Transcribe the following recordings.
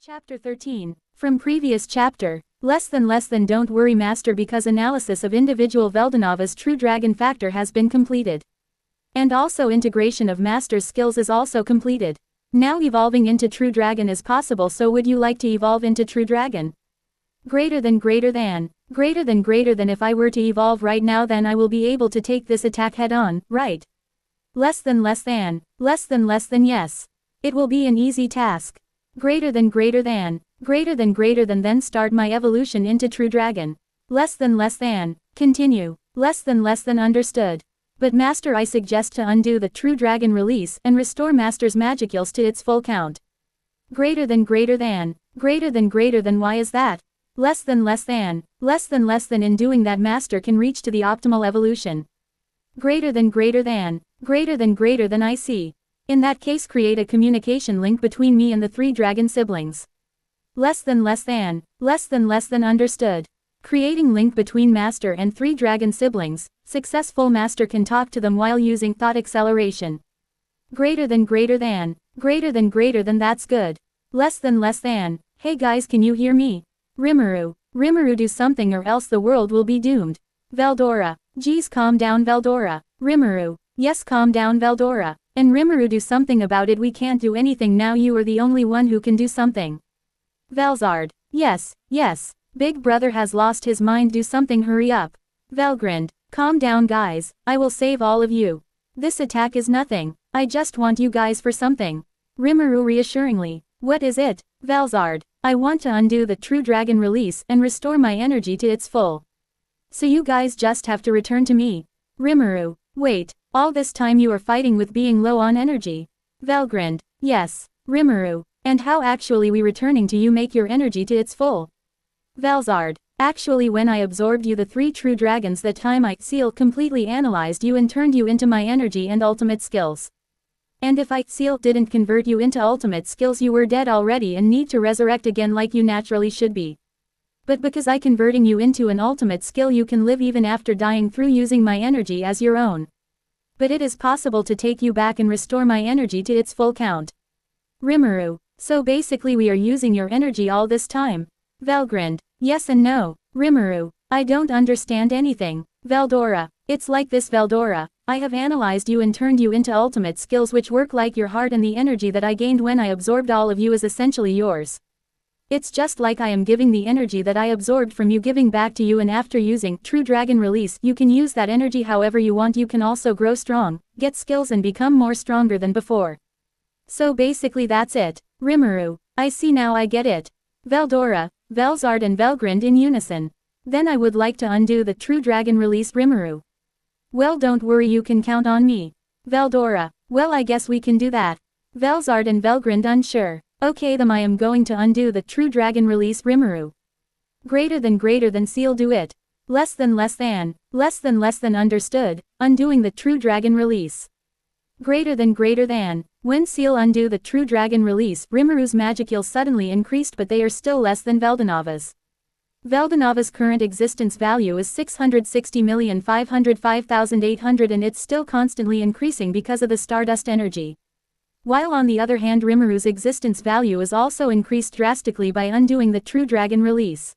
Chapter 13. From previous chapter. Less than don't worry master, because analysis of individual Veldanava's true dragon factor has been completed. And also integration of master's skills is also completed. Now evolving into true dragon is possible, so would you like to evolve into true dragon? Greater than if I were to evolve right now, then I will be able to take this attack head on, right? Less than yes. It will be an easy task. Greater than then start my evolution into true dragon. Less than, continue. Less than understood. But master, I suggest to undo the true dragon release and restore master's magicals to its full count. Greater than, why is that? Less than, in doing that master can reach to the optimal evolution. Greater than I see. In that case, create a communication link between me and the 3 dragon siblings. Less than understood. Creating link between master and 3 dragon siblings. Successful master can talk to them while using thought acceleration. Greater than, that's good. Less than, hey guys, can you hear me? Rimuru, do something or else the world will be doomed. Veldora, geez, calm down Veldora. Rimuru, yes, calm down Veldora. And Rimuru, do something about it, we can't do anything now, you are the only one who can do something. Velzard, yes, big brother has lost his mind, do something, hurry up. Velgrind, calm down guys, I will save all of you. This attack is nothing, I just want you guys for something. Rimuru reassuringly, what is it? Velzard, I want to undo the true dragon release and restore my energy to its full. So you guys just have to return to me. Rimuru, wait, all this time you are fighting with being low on energy. Velgrind, yes. Rimuru, and how actually we returning to you make your energy to its full? Velzard, actually when I absorbed you, the 3 true dragons, that time I seal completely analyzed you and turned you into my energy and ultimate skills. And if I seal didn't convert you into ultimate skills, you were dead already and need to resurrect again like you naturally should be. But because I converting you into an ultimate skill, you can live even after dying through using my energy as your own. But it is possible to take you back and restore my energy to its full count. Rimuru, so basically we are using your energy all this time. Velgrind, yes and no. Rimuru, I don't understand anything. Veldora, it's like this Veldora, I have analyzed you and turned you into ultimate skills which work like your heart, and the energy that I gained when I absorbed all of you is essentially yours. It's just like I am giving the energy that I absorbed from you giving back to you, and after using True Dragon Release you can use that energy however you want. You can also grow strong, get skills and become more stronger than before. So basically that's it. Rimuru, I see now, I get it. Veldora, Velzard and Velgrind in unison. Then I would like to undo the True Dragon Release. Rimuru, well don't worry, you can count on me. Veldora, well I guess we can do that. Velzard and Velgrind unsure. Okay then I am going to undo the True Dragon Release. Rimuru, greater than seal do it. Less than understood, undoing the True Dragon Release. Greater than, when seal undo the True Dragon Release, Rimuru's magicals suddenly increased, but they are still less than Veldanava's. Veldanava's current existence value is 660,505,800 and it's still constantly increasing because of the Stardust energy. While on the other hand Rimuru's existence value is also increased drastically by undoing the True Dragon Release.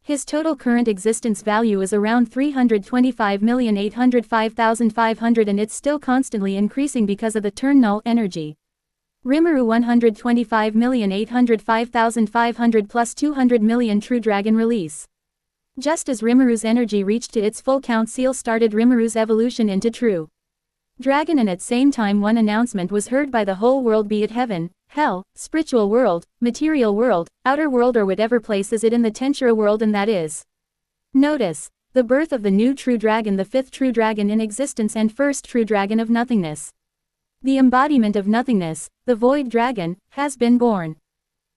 His total current existence value is around 325,805,500 and it's still constantly increasing because of the Turn Null energy. Rimuru 125,805,500 plus 200 million True Dragon Release. Just as Rimuru's energy reached to its full count, seal started Rimuru's evolution into True Dragon, and at same time one announcement was heard by the whole world, be it heaven, hell, spiritual world, material world, outer world or whatever place is it in the Tensura world, and that is. Notice, the birth of the new True Dragon, the 5th True Dragon in existence and first True Dragon of nothingness. The embodiment of nothingness, the Void Dragon, has been born.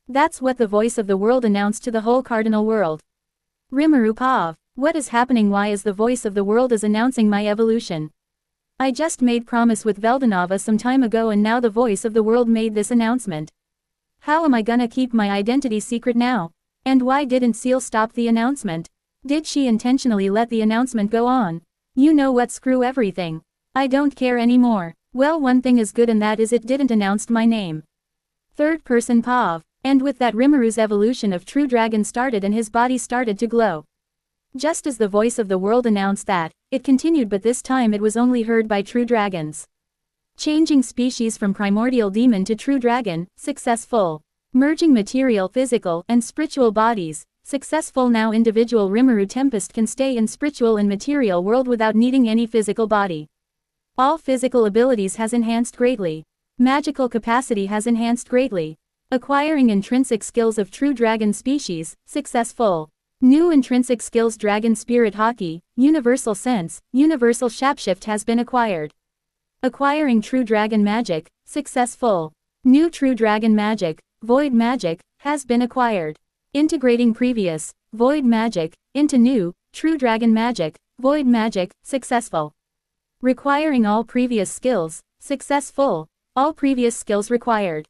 That's what the voice of the world announced to the whole cardinal world. Rimuru Pav, what is happening? Why is the voice of the world is announcing my evolution? I just made promise with Veldanava some time ago and now the voice of the world made this announcement. How am I gonna keep my identity secret now? And why didn't Seal stop the announcement? Did she intentionally let the announcement go on? You know what, screw everything. I don't care anymore. Well, one thing is good and that is it didn't announce my name. Third person Pav. And with that Rimuru's evolution of true dragon started and his body started to glow. Just as the voice of the world announced that, it continued, but this time it was only heard by true dragons. Changing species from primordial demon to true dragon, successful. Merging material, physical, and spiritual bodies, successful. Now individual Rimuru Tempest can stay in spiritual and material world without needing any physical body. All physical abilities has enhanced greatly. Magical capacity has enhanced greatly. Acquiring intrinsic skills of true dragon species, successful. New intrinsic skills: Dragon Spirit Hockey, Universal Sense, Universal Shapeshift has been acquired. Acquiring True Dragon Magic, successful. New True Dragon Magic, Void Magic, has been acquired. Integrating previous, Void Magic, into new, True Dragon Magic, Void Magic, successful. Requiring all previous skills, successful. All previous skills required.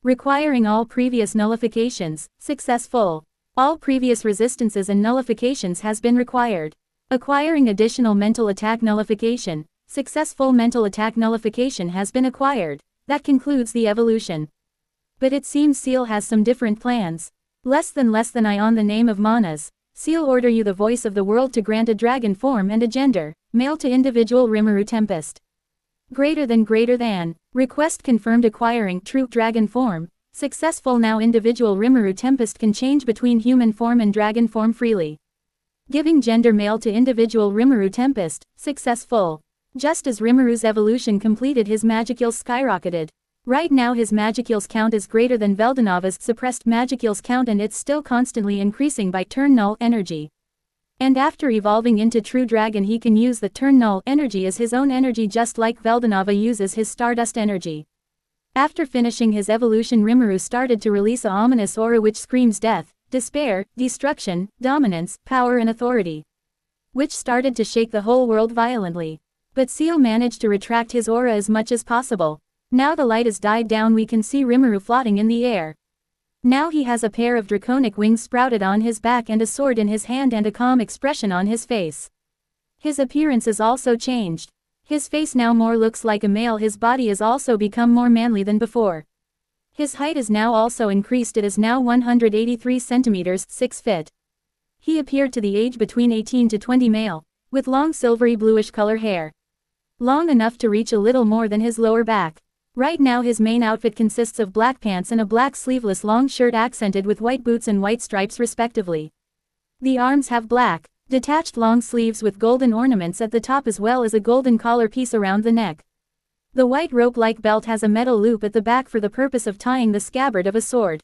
Requiring all previous nullifications, successful. All previous resistances and nullifications has been required. Acquiring additional mental attack nullification, successful. Mental attack nullification has been acquired. That concludes the evolution. But it seems Seal has some different plans. Less than I on the name of Manas. Seal order you the voice of the world to grant a dragon form and a gender, male to individual Rimuru Tempest. Greater than. Request confirmed. Acquiring true dragon form, successful. Now individual Rimuru Tempest can change between human form and dragon form freely. Giving gender male to individual Rimuru Tempest, successful. Just as Rimuru's evolution completed, his magicals skyrocketed. Right now his magicals count is greater than Veldanava's suppressed magicals count, and it's still constantly increasing by turn null energy. And after evolving into True Dragon, he can use the turn null energy as his own energy, just like Veldanava uses his Stardust energy. After finishing his evolution, Rimuru started to release a ominous aura which screams death, despair, destruction, dominance, power and authority. Which started to shake the whole world violently. But Seal managed to retract his aura as much as possible. Now the light has died down, we can see Rimuru floating in the air. Now he has a pair of draconic wings sprouted on his back and a sword in his hand and a calm expression on his face. His appearance is also changed. His face now more looks like a male. His body has also become more manly than before. His height is now also increased. It is now 183 centimeters, 6 feet. He appeared to the age between 18 to 20 male, with long silvery bluish color hair. Long enough to reach a little more than his lower back. Right now his main outfit consists of black pants and a black sleeveless long shirt accented with white boots and white stripes respectively. The arms have black, detached long sleeves with golden ornaments at the top as well as a golden collar piece around the neck. The white rope-like belt has a metal loop at the back for the purpose of tying the scabbard of a sword.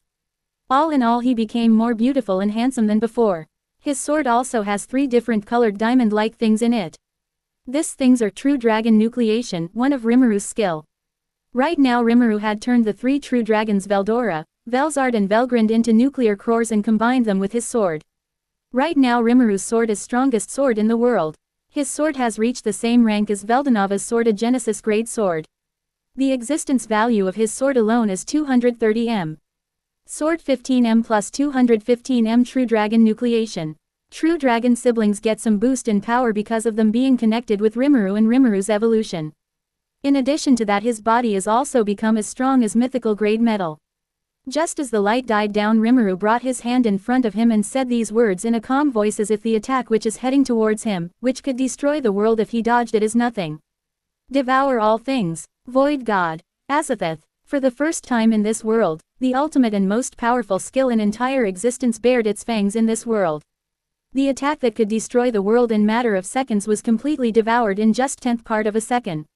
All in all, he became more beautiful and handsome than before. His sword also has 3 different colored diamond-like things in it. These things are True Dragon Nucleation, one of Rimuru's skill. Right now Rimuru had turned the 3 true dragons Veldora, Velzard and Velgrind into nuclear cores and combined them with his sword. Right now Rimuru's sword is strongest sword in the world. His sword has reached the same rank as Veldanava's sword, a Genesis grade sword. The existence value of his sword alone is 230M. Sword 15M plus 215M. True Dragon Nucleation. True Dragon siblings get some boost in power because of them being connected with Rimuru and Rimuru's evolution. In addition to that, his body has also become as strong as mythical grade metal. Just as the light died down, Rimuru brought his hand in front of him and said these words in a calm voice as if the attack which is heading towards him, which could destroy the world if he dodged it, is nothing. Devour all things. Void God. Azathoth. For the first time in this world, the ultimate and most powerful skill in entire existence bared its fangs in this world. The attack that could destroy the world in matter of seconds was completely devoured in just 10th part of a second.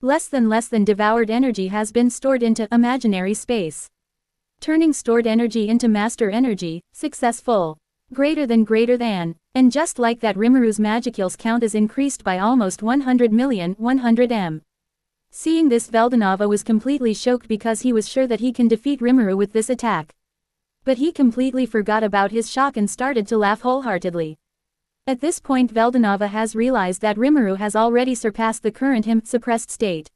Less than devoured energy has been stored into imaginary space. Turning stored energy into master energy, successful. Greater than. And just like that, Rimuru's magicals count is increased by almost 100 million, 100M. Seeing this, Veldanava was completely shocked because he was sure that he can defeat Rimuru with this attack. But he completely forgot about his shock and started to laugh wholeheartedly. At this point Veldanava has realized that Rimuru has already surpassed the current suppressed state.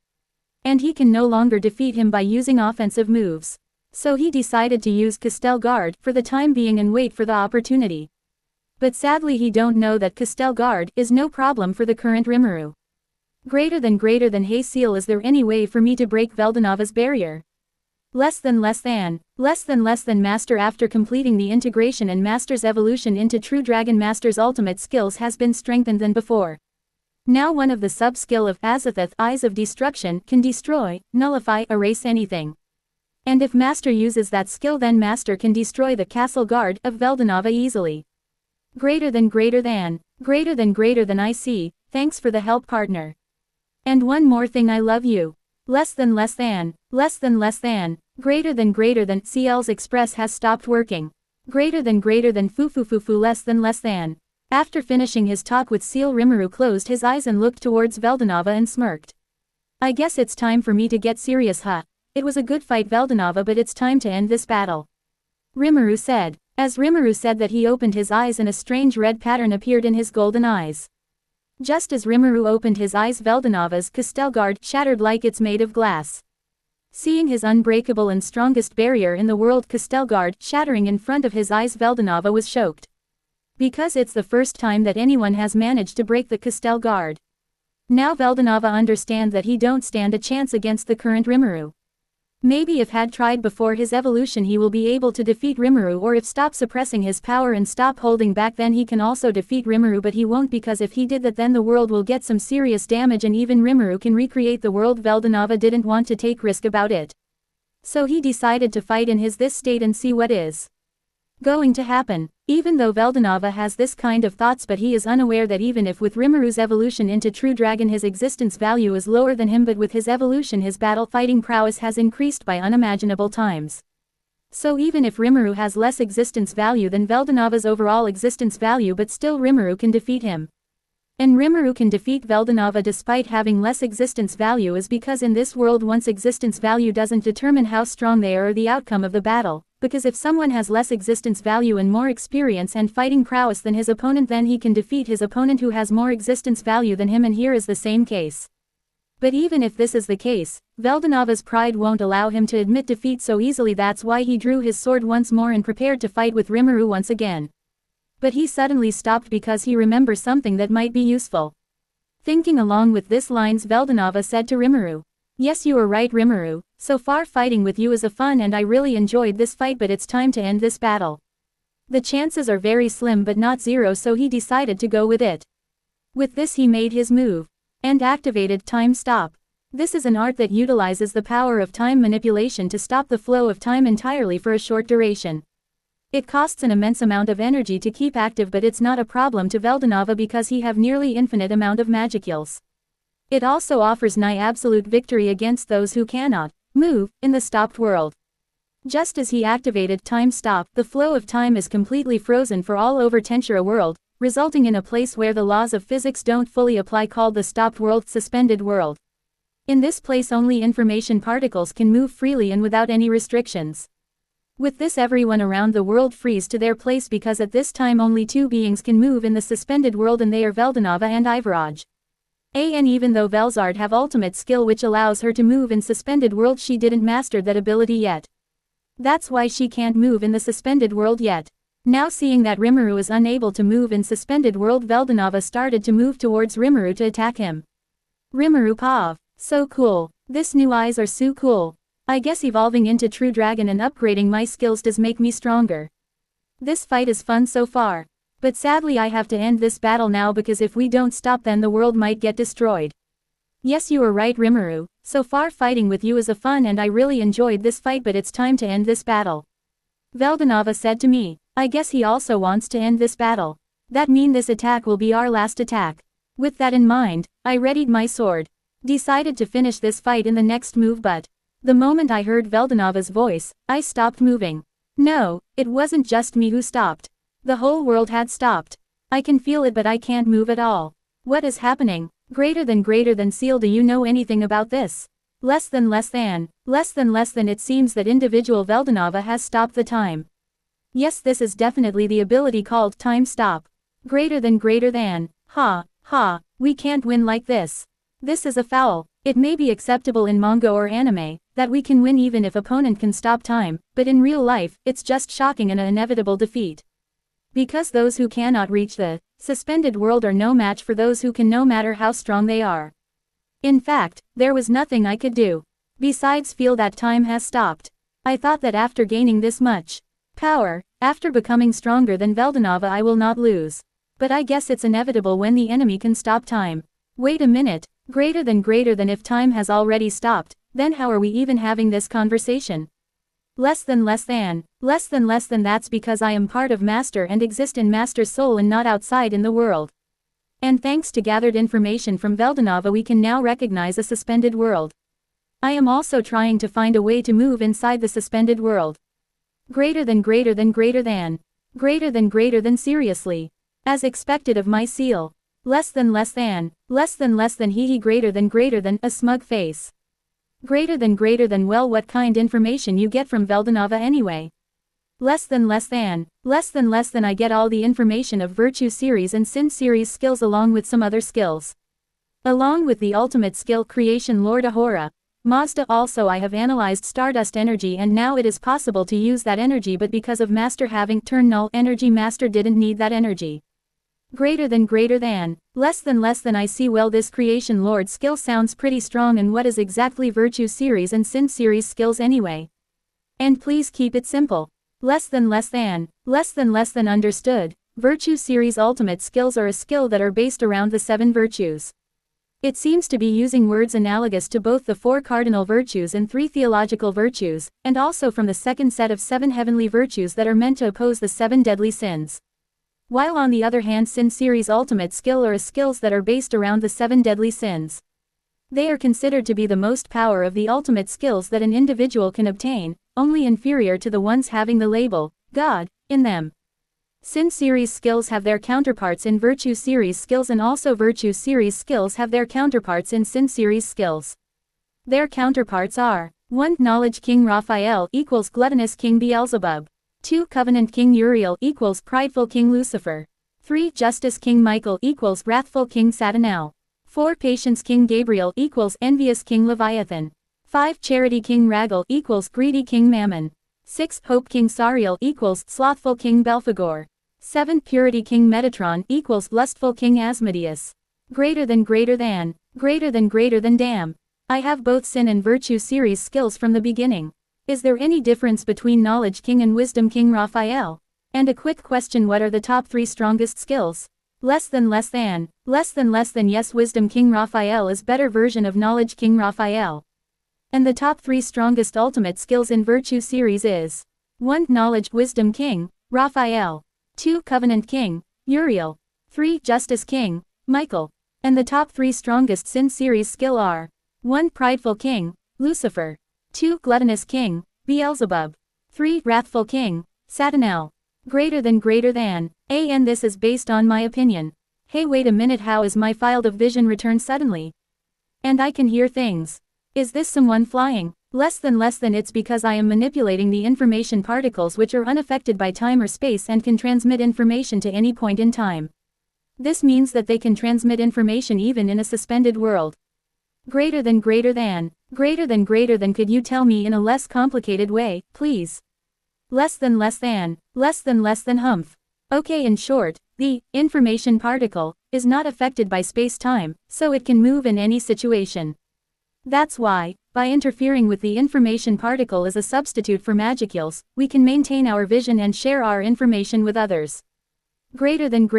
And he can no longer defeat him by using offensive moves. So he decided to use Castel Guard for the time being and wait for the opportunity. But sadly he don't know that Castel Guard is no problem for the current Rimuru. Greater than. Hey Seal, is there any way for me to break Veldanava's barrier? Less than Master. After completing the integration and Master's evolution into True Dragon, Master's ultimate skills has been strengthened than before. Now one of the sub-skill of Azathoth, Eyes of Destruction, can destroy, nullify, erase anything. And if Master uses that skill, then Master can destroy the castle guard of Veldanava easily. Greater than I see, thanks for the help, partner. And one more thing, I love you. Less than, greater than, CL's Express has stopped working. Greater than, less than. After finishing his talk with Seal, Rimuru closed his eyes and looked towards Veldanava and smirked. I guess it's time for me to get serious, huh? It was a good fight, Veldanava, but it's time to end this battle. Rimuru said. As Rimuru said that, he opened his eyes and a strange red pattern appeared in his golden eyes. Just as Rimuru opened his eyes, Veldanava's Castel Guard shattered like it's made of glass. Seeing his unbreakable and strongest barrier in the world, Castel Guard, shattering in front of his eyes, Veldanava was shocked. Because it's the first time that anyone has managed to break the Castel Guard. Now Veldanava understands that he don't stand a chance against the current Rimuru. Maybe if had tried before his evolution, he will be able to defeat Rimuru, or if stop suppressing his power and stop holding back, then he can also defeat Rimuru, but he won't, because if he did that, then the world will get some serious damage and even Rimuru can recreate the world. Veldanava didn't want to take risk about it. So he decided to fight in this state and see what is going to happen. Even though Veldanava has this kind of thoughts, but he is unaware that even if with Rimuru's evolution into True Dragon his existence value is lower than him, but with his evolution his battle fighting prowess has increased by unimaginable times. So even if Rimuru has less existence value than Veldanava's overall existence value, but still Rimuru can defeat him. And Rimuru can defeat Veldanava despite having less existence value is because in this world one's existence value doesn't determine how strong they are or the outcome of the battle. Because if someone has less existence value and more experience and fighting prowess than his opponent, then he can defeat his opponent who has more existence value than him, and here is the same case. But even if this is the case, Veldanava's pride won't allow him to admit defeat so easily. That's why he drew his sword once more and prepared to fight with Rimuru once again. But he suddenly stopped because he remembers something that might be useful. Thinking along with this lines, Veldanava said to Rimuru. Yes, you are right, Rimuru. So far fighting with you is a fun and I really enjoyed this fight, but it's time to end this battle. The chances are very slim but not zero, so he decided to go with it. With this he made his move. And activated Time Stop. This is an art that utilizes the power of time manipulation to stop the flow of time entirely for a short duration. It costs an immense amount of energy to keep active, but it's not a problem to Veldanava because he have nearly infinite amount of magicules. It also offers nigh absolute victory against those who cannot move in the stopped world. Just as he activated Time Stop, the flow of time is completely frozen for all over Tensura world, resulting in a place where the laws of physics don't fully apply, called the stopped world, suspended world. In this place only information particles can move freely and without any restrictions. With this everyone around the world freeze to their place because at this time only two beings can move in the suspended world, and they are Veldanava and Ivaraj. And even though Velzard have ultimate skill which allows her to move in suspended world, she didn't master that ability yet. That's why she can't move in the suspended world yet. Now seeing that Rimuru is unable to move in suspended world, Veldanava started to move towards Rimuru to attack him. Rimuru Pav. So cool. This new eyes are so cool. I guess evolving into True Dragon and upgrading my skills does make me stronger. This fight is fun so far. But sadly I have to end this battle now because if we don't stop then the world might get destroyed. Yes, you are right, Rimuru. So far fighting with you is a fun and I really enjoyed this fight, but it's time to end this battle. Veldanava said to me. I guess he also wants to end this battle. That mean this attack will be our last attack. With that in mind, I readied my sword. Decided to finish this fight in the next move, but the moment I heard Veldanava's voice, I stopped moving. No, it wasn't just me who stopped. The whole world had stopped. I can feel it, but I can't move at all. What is happening? Greater than Seal, do you know anything about this? Less than it seems that individual Veldanava has stopped the time. Yes, this is definitely the ability called Time Stop. Greater than. Ha, we can't win like this. This is a foul. It may be acceptable in manga or anime, that we can win even if opponent can stop time, but in real life, it's just shocking and an inevitable defeat. Because those who cannot reach the suspended world are no match for those who can, no matter how strong they are. In fact, there was nothing I could do besides feel that time has stopped. I thought that after gaining this much power, after becoming stronger than Veldanava, I will not lose. But I guess it's inevitable when the enemy can stop time. Wait a minute, greater than if time has already stopped, then how are we even having this conversation? Less than that's because I am part of Master and exist in Master's soul and not outside in the world. And thanks to gathered information from Veldanava we can now recognize a suspended world. I am also trying to find a way to move inside the suspended world. Greater than seriously. As expected of my seal. Less than he greater than a smug face. Greater than well, what kind information you get from Veldanava anyway? Less than I get all the information of Virtue Series and Sin Series skills along with some other skills. Along with the ultimate skill creation Lord Ahura, Mazda also I have analyzed Stardust energy and now it is possible to use that energy, but because of Master having turn null energy, Master didn't need that energy. Greater than, less than I see. Well, this creation Lord skill sounds pretty strong, and what is exactly Virtue Series and Sin Series skills anyway? And please keep it simple. Less than understood. Virtue Series ultimate skills are a skill that are based around the 7 virtues. It seems to be using words analogous to both the 4 cardinal virtues and 3 theological virtues, and also from the second set of 7 heavenly virtues that are meant to oppose the 7 deadly sins. While on the other hand, Sin Series ultimate skill are skills that are based around the 7 deadly sins. They are considered to be the most power of the ultimate skills that an individual can obtain, only inferior to the ones having the label, God, in them. Sin Series skills have their counterparts in Virtue Series skills, and also Virtue Series skills have their counterparts in Sin Series skills. Their counterparts are 1. Knowledge King Raphael equals Gluttonous King Beelzebub. 2. Covenant King Uriel equals Prideful King Lucifer. 3. Justice King Michael equals Wrathful King Satanel. 4. Patience King Gabriel equals Envious King Leviathan. 5. Charity King Ragal equals Greedy King Mammon. 6. Hope King Sariel equals Slothful King Belphegor. 7. Purity King Metatron equals Lustful King Asmodeus. Greater than damn. I have both Sin and Virtue Series skills from the beginning. Is there any difference between Knowledge King and Wisdom King Raphael? And a quick question, what are the top 3 strongest skills? Less than yes, Wisdom King Raphael is better version of Knowledge King Raphael. And the top 3 strongest ultimate skills in Virtue Series is 1. Knowledge Wisdom King, Raphael. 2. Covenant King, Uriel. 3. Justice King, Michael. And the top 3 strongest Sin Series skill are 1. Prideful King, Lucifer. 2. Gluttonous King, Beelzebub. 3. Wrathful King, Satanel. Greater than, and this is based on my opinion. Hey, wait a minute, how is my field of vision returned suddenly? And I can hear things. Is this someone flying? Less than it's because I am manipulating the information particles which are unaffected by time or space and can transmit information to any point in time. This means that they can transmit information even in a suspended world. Greater than, could you tell me in a less complicated way, please? Less than humph. Okay, in short, the information particle is not affected by space-time, so it can move in any situation. That's why, by interfering with the information particle as a substitute for magicules, we can maintain our vision and share our information with others. Greater than,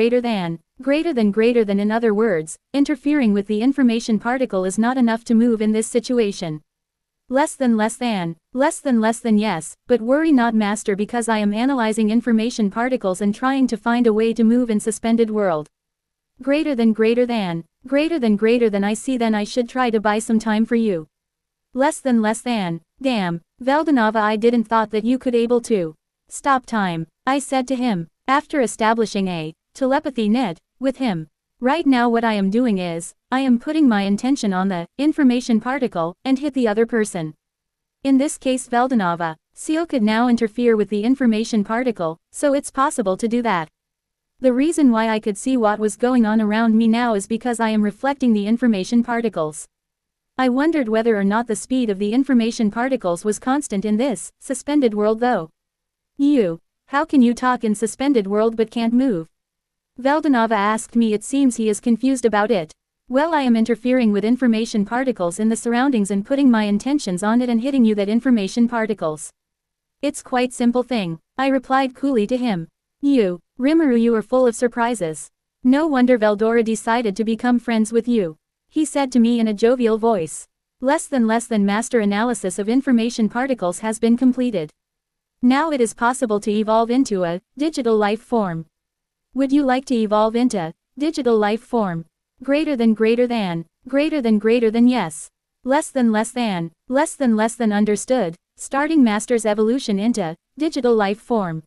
in other words, interfering with the information particle is not enough to move in this situation. Less than yes, but worry not, Master, because I am analyzing information particles and trying to find a way to move in suspended world. Greater than I see, then I should try to buy some time for you. Less than, damn, Veldanava, I didn't thought that you could able to stop time, I said to him, after establishing a telepathy net with him. Right now what I am doing is, I am putting my intention on the information particle and hit the other person. In this case Veldanava, Seal could now interfere with the information particle, so it's possible to do that. The reason why I could see what was going on around me now is because I am reflecting the information particles. I wondered whether or not the speed of the information particles was constant in this suspended world though. How can you talk in suspended world but can't move? Veldanava asked me. It seems he is confused about it. Well, I am interfering with information particles in the surroundings and putting my intentions on it and hitting you that information particles. It's quite simple thing, I replied coolly to him. Rimuru, you are full of surprises. No wonder Veldora decided to become friends with you. He said to me in a jovial voice. Less than master analysis of information particles has been completed. Now it is possible to evolve into a digital life form. Would you like to evolve into digital life form? Greater than yes. Less than understood. Starting master's evolution into digital life form.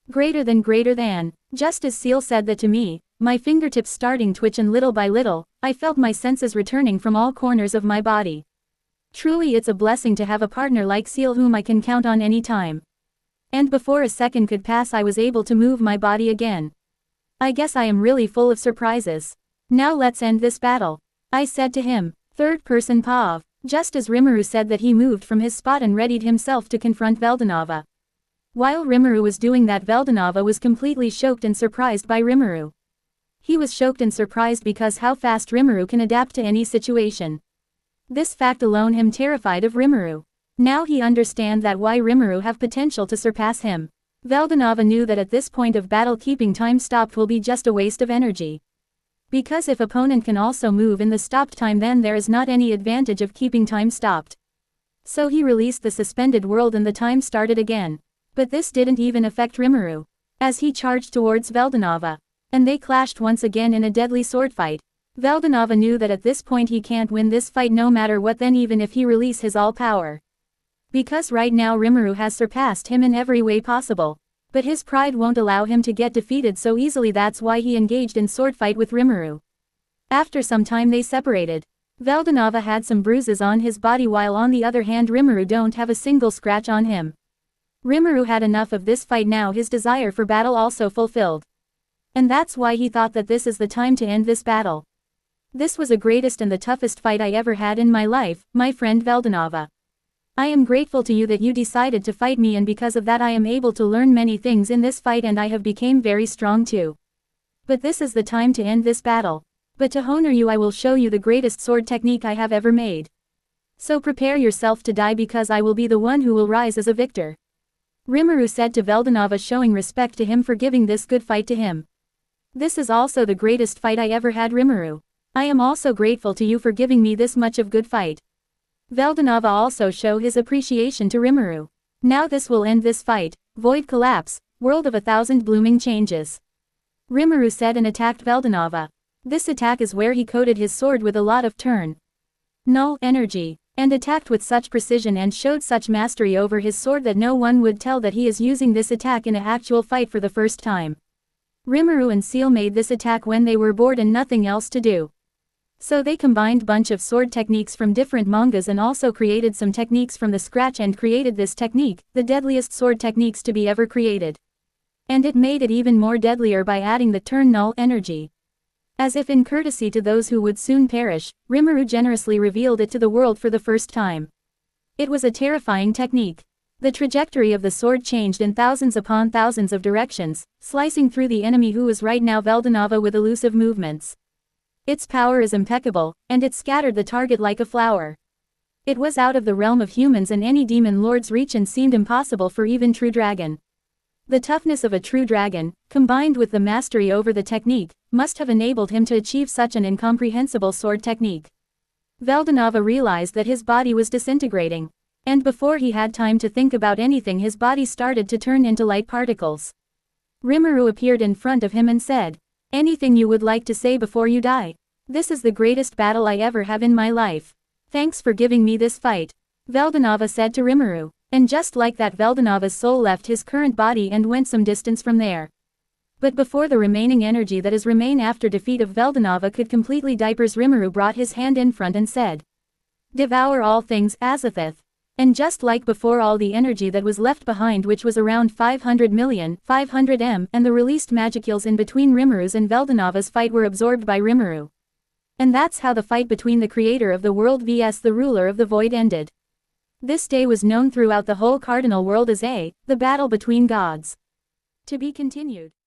Greater than. Just as Seal said that to me, my fingertips starting twitch and little by little, I felt my senses returning from all corners of my body. Truly it's a blessing to have a partner like Seal whom I can count on any time. And before a second could pass I was able to move my body again. I guess I am really full of surprises. Now let's end this battle. I said to him. Third person Pav. Just as Rimuru said that he moved from his spot and readied himself to confront Veldanava. While Rimuru was doing that, Veldanava was completely shocked and surprised by Rimuru. He was shocked and surprised because how fast Rimuru can adapt to any situation. This fact alone him terrified of Rimuru. Now he understand that why Rimuru have potential to surpass him. Veldanava knew that at this point of battle keeping time stopped will be just a waste of energy. Because if opponent can also move in the stopped time, then there is not any advantage of keeping time stopped. So he released the suspended world and the time started again. But this didn't even affect Rimuru, as he charged towards Veldanava. And they clashed once again in a deadly sword fight. Veldanava knew that at this point he can't win this fight no matter what, then even if he release his all power. Because right now Rimuru has surpassed him in every way possible. But his pride won't allow him to get defeated so easily, that's why he engaged in sword fight with Rimuru. After some time they separated. Veldanava had some bruises on his body while on the other hand Rimuru don't have a single scratch on him. Rimuru had enough of this fight now, his desire for battle also fulfilled. And that's why he thought that this is the time to end this battle. This was the greatest and the toughest fight I ever had in my life, my friend Veldanava. I am grateful to you that you decided to fight me, and because of that I am able to learn many things in this fight and I have become very strong too. But this is the time to end this battle. But to honor you I will show you the greatest sword technique I have ever made. So prepare yourself to die because I will be the one who will rise as a victor. Rimuru said to Veldanava, showing respect to him for giving this good fight to him. This is also the greatest fight I ever had, Rimuru. I am also grateful to you for giving me this much of good fight. Veldanava also show his appreciation to Rimuru. Now this will end this fight. Void collapse, world of 1,000 blooming changes. Rimuru said and attacked Veldanava. This attack is where he coated his sword with a lot of turn null energy, and attacked with such precision and showed such mastery over his sword that no one would tell that he is using this attack in an actual fight for the first time. Rimuru and Seal made this attack when they were bored and nothing else to do. So they combined bunch of sword techniques from different mangas and also created some techniques from the scratch and created this technique, the deadliest sword techniques to be ever created. And it made it even more deadlier by adding the turn null energy. As if in courtesy to those who would soon perish, Rimuru generously revealed it to the world for the first time. It was a terrifying technique. The trajectory of the sword changed in thousands upon thousands of directions, slicing through the enemy who was right now Veldanava with elusive movements. Its power is impeccable, and it scattered the target like a flower. It was out of the realm of humans and any demon lord's reach and seemed impossible for even true dragon. The toughness of a true dragon, combined with the mastery over the technique, must have enabled him to achieve such an incomprehensible sword technique. Veldanava realized that his body was disintegrating. And before he had time to think about anything his body started to turn into light particles. Rimuru appeared in front of him and said, "Anything you would like to say before you die? This is the greatest battle I ever have in my life. Thanks for giving me this fight," Veldanava said to Rimuru. And just like that Veldanava's soul left his current body and went some distance from there. But before the remaining energy that is remain after defeat of Veldanava could completely diapers, Rimuru brought his hand in front and said, "Devour all things, Azathoth." And just like before, all the energy that was left behind, which was around 500 million, 500 m, and the released magicules in between Rimuru's and Veldanava's fight were absorbed by Rimuru. And that's how the fight between the creator of the world vs the ruler of the void ended. This day was known throughout the whole cardinal world as the battle between gods. To be continued.